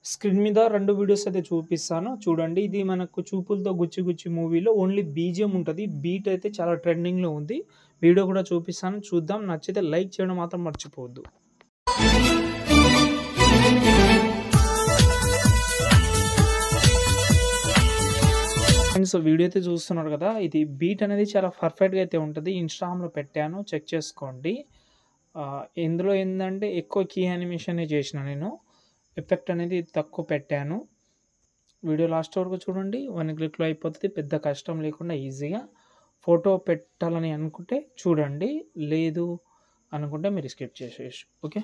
Screen మీద 2 videos అయితే చూపిస్తాను. చూడండి. ఇది మనకు 'చూపులతో గుచ్చి గుచ్చి' మూవీలో ఓన్లీ బీజీఎం ఉంటది. బీట్ అయితే చాలా ట్రెండింగ్‌లో ఉంది. వీడియో కూడా చూపిస్తాను. చూద్దాం. నచ్చితే లైక్ చేయడం మాత్రం మర్చిపోవద్దు. ఫ్రెండ్స్, వీడియో అయితే చూస్తున్నారు కదా! ఇది బీట్ అనేది చాలా పర్ఫెక్ట్‌గా అయితే ఉంటది. ఇన్‌స్టాగ్రామ్‌లో పెట్టాను. చెక్ చేసుకోండి. ఇందులో ఏందంటే ఎక్కువ కీ యానిమేషనే చేసిన నేను. ఎఫెక్ట్ అనేది తక్కువ పెట్టాను. వీడియో లాస్ట్ వరకు చూడండి. 1 క్లిక్‌లో అయిపోతది. పెద్ద కష్టం లేకుండా ఈజీగా. ఫోటో పెట్టాలని అనుకుంటే చూడండి. లేదు అనుకుంటే మీరు స్కిప్ చేసేయొచ్చు. ఓకే.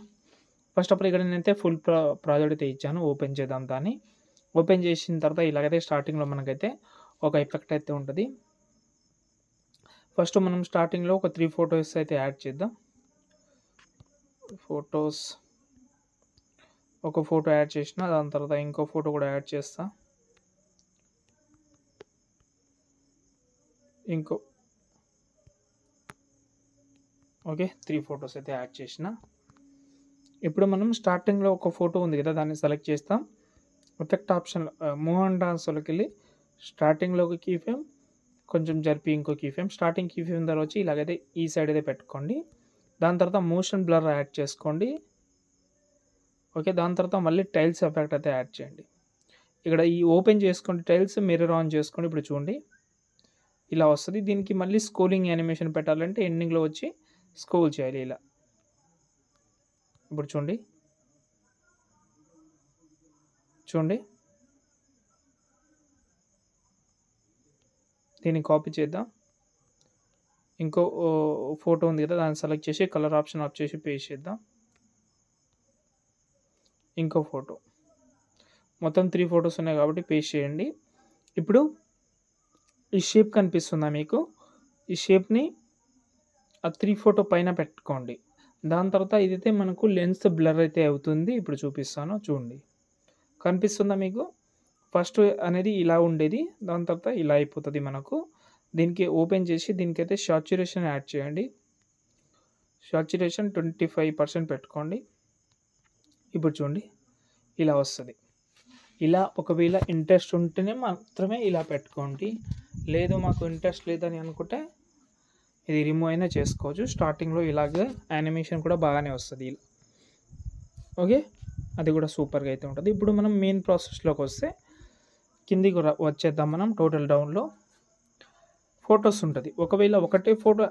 ఫస్ట్ ఆఫ్ ఆల్ ఇక్కడ నేనైతే ఫుల్ ప్రాజెక్ట్ అయితే ఇచ్చాను. ఓపెన్ చేద్దాం దాన్ని. ఓపెన్ చేసిన తర్వాత ఇలాగైతే స్టార్టింగ్‌లో మనకైతే ఒక ఎఫెక్ట్ అయితే ఉంటది. ఫస్ట్ మనం స్టార్టింగ్‌లో ఒక 3 ఫోటోస్ అయితే యాడ్ చేద్దాం. ఫోటోస్ ఒక ఫోటో యాడ్ చేసిన దాని తర్వాత ఇంకో ఫోటో కూడా యాడ్ చేస్తా. ఓకే. 3 ఫోటోస్ అయితే యాడ్ చేసిన. ఇప్పుడు మనం స్టార్టింగ్‌లో ఒక ఫోటో ఉంది కదా! దాన్ని సెలెక్ట్ చేస్తాం. ఎఫెక్ట్ ఆప్షన్ మూవ్ అండ్ ట్రాన్స్‌లోకెళ్ళి స్టార్టింగ్‌లో ఒక కీ ఫ్రేమ్ కొంచెం జరిపి ఇంకో key frame. Starting key frame దగ్గర వచ్చి ఇలాగైతే ఈ సైడ్ అయితే పెట్టుకోండి. దాని తర్వాత మోషన్ బ్లర్ యాడ్ చేసుకోండి. ఓకే. దాని తర్వాత మళ్ళీ టైల్స్ ఎఫెక్ట్ అయితే యాడ్ చేయండి. ఇక్కడ ఈ ఓపెన్ చేసుకోండి టైల్స్ మిర్రర్ ఆన్ చేసుకోండి. ఇప్పుడు చూడండి ఇలా వస్తది. దీనికి మళ్ళీ స్క్రోలింగ్ యానిమేషన్ పెట్టాలంటే ఎండింగ్‌లో వచ్చి స్క్రోల్ చేయాలి ఇలా. ఇప్పుడు చూడండి. దీన్ని కాపీ చేద్దాం. ఇంకో ఫోటో ఉంది కదా! దాన్ని సెలెక్ట్ చేసి కలర్ ఆప్షన్ ఆఫ్ చేసి పేస్ట్ చేద్దాం. ఇంకో ఫోటో. మొత్తం 3 ఫోటోస్ ఉన్నాయి కాబట్టి పేస్ట్ చేయండి. ఇప్పుడు ఈ షేప్ కనిపిస్తుందా మీకు? ఈ షేప్‌ని ఆ 3 ఫోటో పైన పెట్టుకోండి. దాని తర్వాత ఇదైతే మనకు లెన్స్ బ్లర్ అయితే అవుతుంది. ఇప్పుడు చూపిస్తాను చూడండి. కనిపిస్తుందా మీకు? ఫస్ట్ అనేది ఇలా ఉండేది. దాని తర్వాత ఇలా అయిపోతది మనకు. దీనికి ఓపెన్ చేసి దీనికైతే సాచురేషన్ యాడ్ చేయండి. సాచురేషన్ 25% పెట్టుకోండి. ఇప్పుడు చూడండి ఇలా వస్తది. ఇలా ఒకవేళ ఇంట్రెస్ట్ ఉంటేనే మాత్రమే ఇలా పెట్టుకోండి. లేదు మాకు ఇంట్రెస్ట్ లేదని అనుకుంటే ఇది రిమూవ్ అయినా చేసుకోవచ్చు. స్టార్టింగ్‌లో ఇలాగే యానిమేషన్ కూడా బాగానే వస్తది ఇలా. ఓకే. అది కూడా సూపర్‌గా అయితే ఉంటది. ఇప్పుడు మనం మెయిన్ ప్రాసెస్‌లోకి వస్తే కిందికి వచ్చేద్దాం మనం టోటల్ డౌన్‌లో. ఫోటోస్ ఉంటది. ఒకవేళ ఒకటే ఫోటో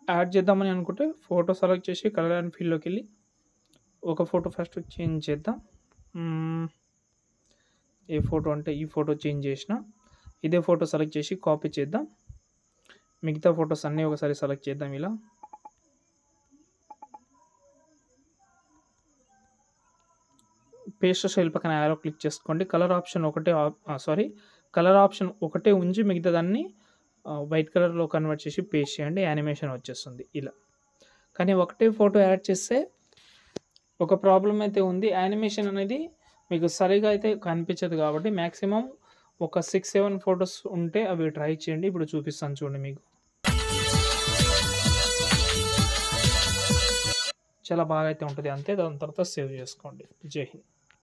యాడ్ చేద్దామని అనుకుంటే ఫోటో సెలెక్ట్ చేసి కలర్ అండ్ ఫీల్డ్‌లోకి వెళ్ళి ఒక ఫోటో ఫస్ట్ చేంజ్ చేద్దాం. ఏ ఫోటో అంటే ఈ ఫోటో చేంజ్ చేసిన. ఇదే ఫోటో సెలెక్ట్ చేసి కాపీ చేద్దాం. మిగతా ఫోటోస్ అన్నీ ఒకసారి సెలెక్ట్ చేద్దాం ఇలా. పేస్ట్ స్టైల్ పక్కన యారో క్లిక్ చేసుకోండి. కలర్ ఆప్షన్ ఒకటే ఉంచి మిగతాదాన్ని వైట్ కలర్‌లో కన్వర్ట్ చేసి పేస్ట్ చేయండి. యానిమేషన్ వచ్చేస్తుంది ఇలా. కానీ ఒకటే ఫోటో యాడ్ చేస్తే ఒక ప్రాబ్లమ్ అయితే ఉంది. యానిమేషన్ అనేది మీకు సరిగా అయితే కనిపించదు కాబట్టి మాక్సిమం ఒక 6, 7 ఫోటోస్ ఉంటే అవి ట్రై చేయండి. ఇప్పుడు చూపిస్తాను చూడండి మీకు. చాలా బాగా అయితే ఉంటది అంతే. దాని తర్వాత సేవ్ చేసుకోండి. జై హింద్.